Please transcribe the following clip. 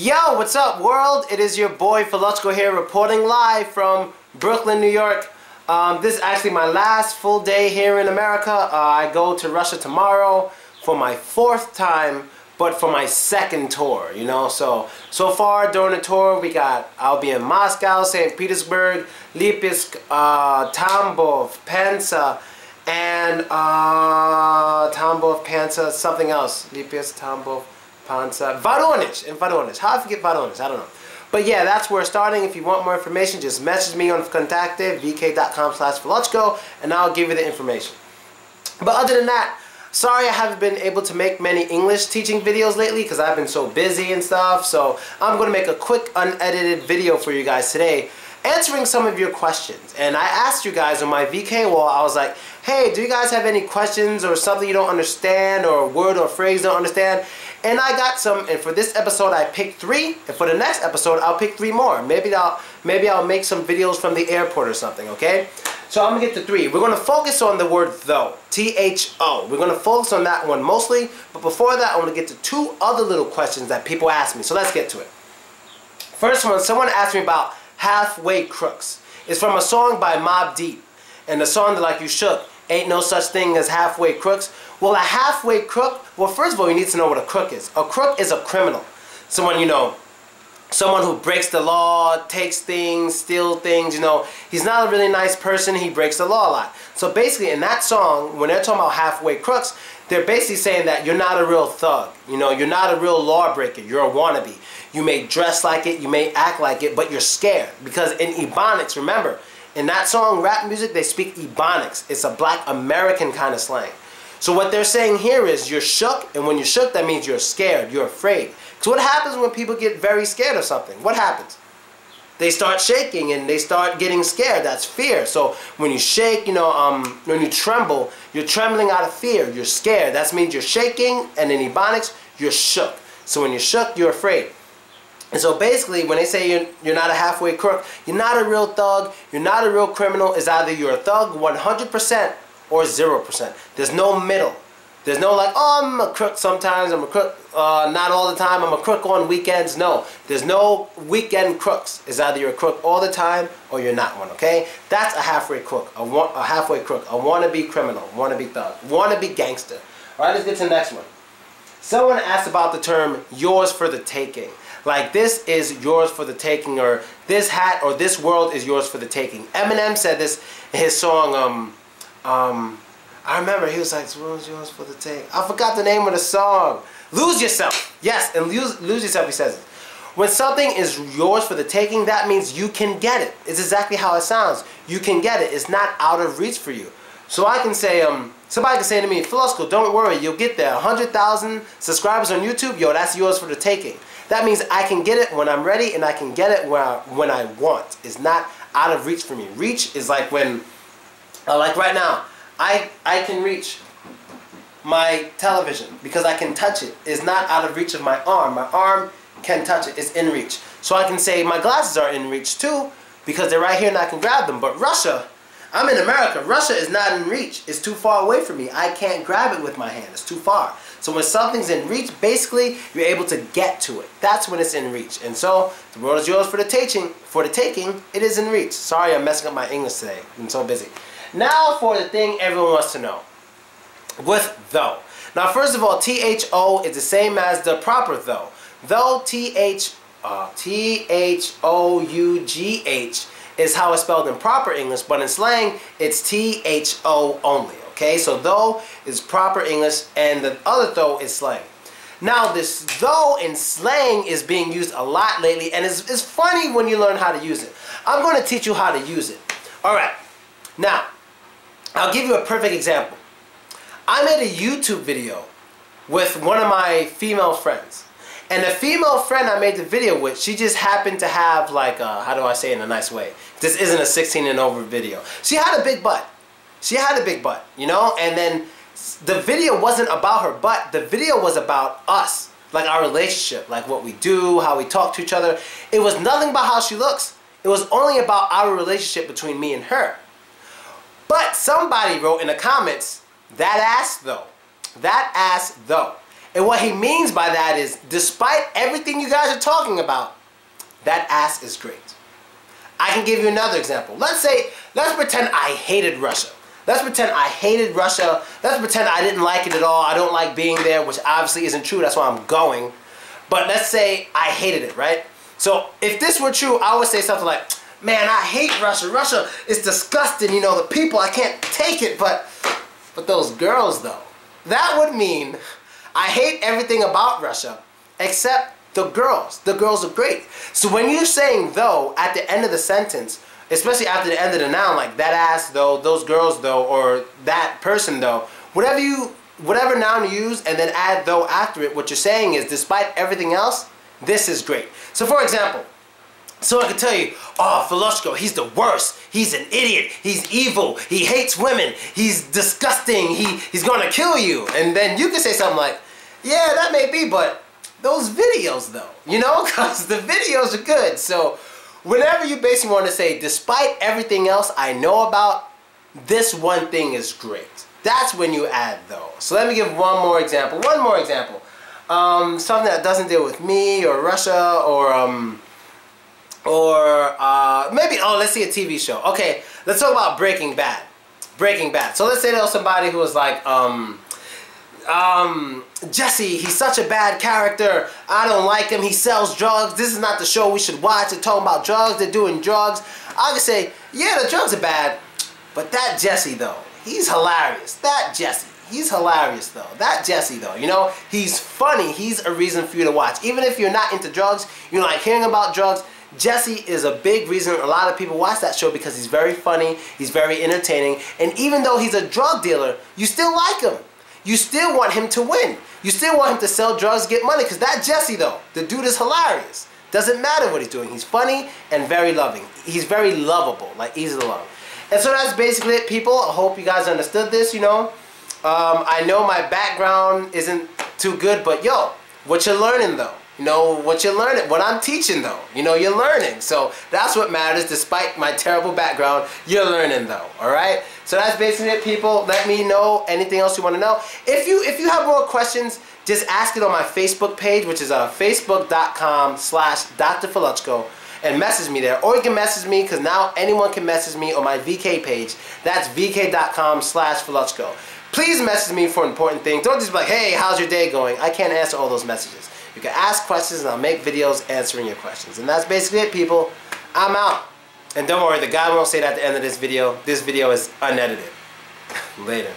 Yo, what's up world? It is your boy Philochko here reporting live from Brooklyn, New York. This is actually my last full day here in America. I go to Russia tomorrow for my 4th time, but for my 2nd tour, you know. So far during the tour I'll be in Moscow, St. Petersburg, Lipetsk, Tambov, Penza, and Tambov, Penza, something else. Lipetsk, Tambov, Penza, Voronezh. How I forget Voronezh? I don't know. But yeah, that's where we're starting. If you want more information, just message me on Contacte, vk.com/Philochko, and I'll give you the information. But other than that, sorry I haven't been able to make many English teaching videos lately because I've been so busy and stuff. So I'm going to make a quick unedited video for you guys today, answering some of your questions. And I asked you guys on my VK wall, I was like, hey, do you guys have any questions or something you don't understand or a word or phrase you don't understand? And I got some, and for this episode I picked 3, and for the next episode I'll pick 3 more. Maybe I'll make some videos from the airport or something, okay? So I'm gonna get to 3. We're gonna focus on the word THO, THO. We're gonna focus on that one mostly, but before that I want to get to 2 other little questions that people ask me. So let's get to it. First one, someone asked me about halfway crooks. It's from a song by Mobb Deep, and the song that like you shook, ain't no such thing as halfway crooks. Well, a halfway crook, well, first of all, you need to know what a crook is. A crook is a criminal. Someone, you know, someone who breaks the law, takes things, steals things, you know. He's not a really nice person, he breaks the law a lot. So basically in that song, when they're talking about halfway crooks, they're basically saying that you're not a real thug. You know, you're not a real lawbreaker, you're a wannabe. You may dress like it, you may act like it, but you're scared. Because in Ebonics, remember, in that song, rap music, they speak Ebonics. It's a black American kind of slang. So what they're saying here is you're shook, and when you're shook, that means you're scared, you're afraid. So what happens when people get very scared of something? What happens? They start shaking and they start getting scared. That's fear. So when you shake, you know, when you tremble, you're trembling out of fear. You're scared. That means you're shaking, and in Ebonics, you're shook. So when you're shook, you're afraid. And so basically, when they say you're not a halfway crook, you're not a real thug, you're not a real criminal, it's either you're a thug 100% or 0%. There's no middle. There's no like, oh, I'm a crook sometimes, I'm a crook not all the time, I'm a crook on weekends. No, there's no weekend crooks. It's either you're a crook all the time or you're not one, okay? That's a halfway crook, a halfway crook, a wannabe criminal, wannabe thug, wannabe gangster. All right, let's get to the next one. Someone asked about the term yours for the taking. Like, this is yours for the taking, or this hat or this world is yours for the taking. Eminem said this in his song, I remember he was like, this world's yours for the taking. I forgot the name of the song. Lose Yourself. Yes, and lose Yourself, he says it. When something is yours for the taking, that means you can get it. It's exactly how it sounds. You can get it. It's not out of reach for you. So I can say, somebody can say to me, Philochko, don't worry, you'll get there. 100,000 subscribers on YouTube, yo, that's yours for the taking. That means I can get it when I'm ready, and I can get it when I want. It's not out of reach for me. Reach is like when, like right now, I can reach my television because I can touch it. It's not out of reach of my arm. My arm can touch it. It's in reach. So I can say my glasses are in reach too because they're right here and I can grab them. But Russia, I'm in America. Russia is not in reach. It's too far away from me. I can't grab it with my hand. It's too far. So when something's in reach, basically, you're able to get to it. That's when it's in reach. And so, the world is yours for the taking. It is in reach. Sorry, I'm messing up my English today. I'm so busy. Now for the thing everyone wants to know. With THO. Now, first of all, THO is the same as the proper THO. THO, T-H-O-U-G-H is how it's spelled in proper English, but in slang, it's T-H-O only. Okay, so THO is proper English, and the other THO is slang. Now, this THO in slang is being used a lot lately, and it's funny when you learn how to use it. I'm going to teach you how to use it. Alright, now, I'll give you a perfect example. I made a YouTube video with one of my female friends. And the female friend I made the video with, she just happened to have like a, how do I say it in a nice way? This isn't a 16 and over video. She had a big butt. She had a big butt, you know? And then the video wasn't about her butt. The video was about us. Like our relationship, like what we do, how we talk to each other. It was nothing about how she looks. It was only about our relationship between me and her. But somebody wrote in the comments, that ass though. That ass though. And what he means by that is, despite everything you guys are talking about, that ass is great. I can give you another example. Let's pretend I hated Russia. Let's pretend I hated Russia. Let's pretend I didn't like it at all. I don't like being there, which obviously isn't true. That's why I'm going. But let's say I hated it, right? So if this were true, I would say something like, man, I hate Russia. Russia is disgusting. You know, the people, I can't take it. But those girls, though. That would mean I hate everything about Russia except the girls. The girls are great. So when you're saying though at the end of the sentence, especially after the end of the noun, like that ass though, those girls though, or that person though, whatever noun you use and then add though after it, what you're saying is, despite everything else, this is great. So for example, someone could tell you, oh, Philochko, he's the worst. He's an idiot. He's evil. He hates women. He's disgusting. He's gonna kill you. And then you can say something like, yeah, that may be, but those videos though, you know, because the videos are good. So whenever you basically want to say, despite everything else I know about, this one thing is great. That's when you add though. So let me give one more example. Something that doesn't deal with me or Russia or maybe, oh, let's see a TV show. Okay, let's talk about Breaking Bad. Breaking Bad. So let's say there was somebody who was like, Jesse, he's such a bad character. I don't like him. He sells drugs. This is not the show we should watch. They're talking about drugs. They're doing drugs. I could say, yeah, the drugs are bad, but that Jesse though, he's hilarious. That Jesse, he's hilarious though. That Jesse though, you know, he's funny. He's a reason for you to watch. Even if you're not into drugs, you like hearing about drugs, Jesse is a big reason a lot of people watch that show, because he's very funny, he's very entertaining, and even though he's a drug dealer, you still like him. You still want him to win. You still want him to sell drugs, get money, because that Jesse though, the dude is hilarious. Doesn't matter what he's doing. He's funny and very loving. He's very lovable, like easy to love. And so that's basically it, people. I hope you guys understood this, you know. I know my background isn't too good, but yo, what you're learning though. You know, what you're learning, what I'm teaching though, you know, you're learning. So that's what matters. Despite my terrible background, you're learning though, alright? So that's basically it, people. Let me know anything else you want to know. If you have more questions, just ask it on my Facebook page, which is facebook.com/Dr. Philochko, and message me there. Or you can message me, because now anyone can message me on my VK page. That's vk.com/Philochko. Please message me for important things. Don't just be like, hey, how's your day going? I can't answer all those messages. You can ask questions and I'll make videos answering your questions. And that's basically it, people. I'm out. And don't worry, the guy won't say that at the end of this video. This video is unedited. Later.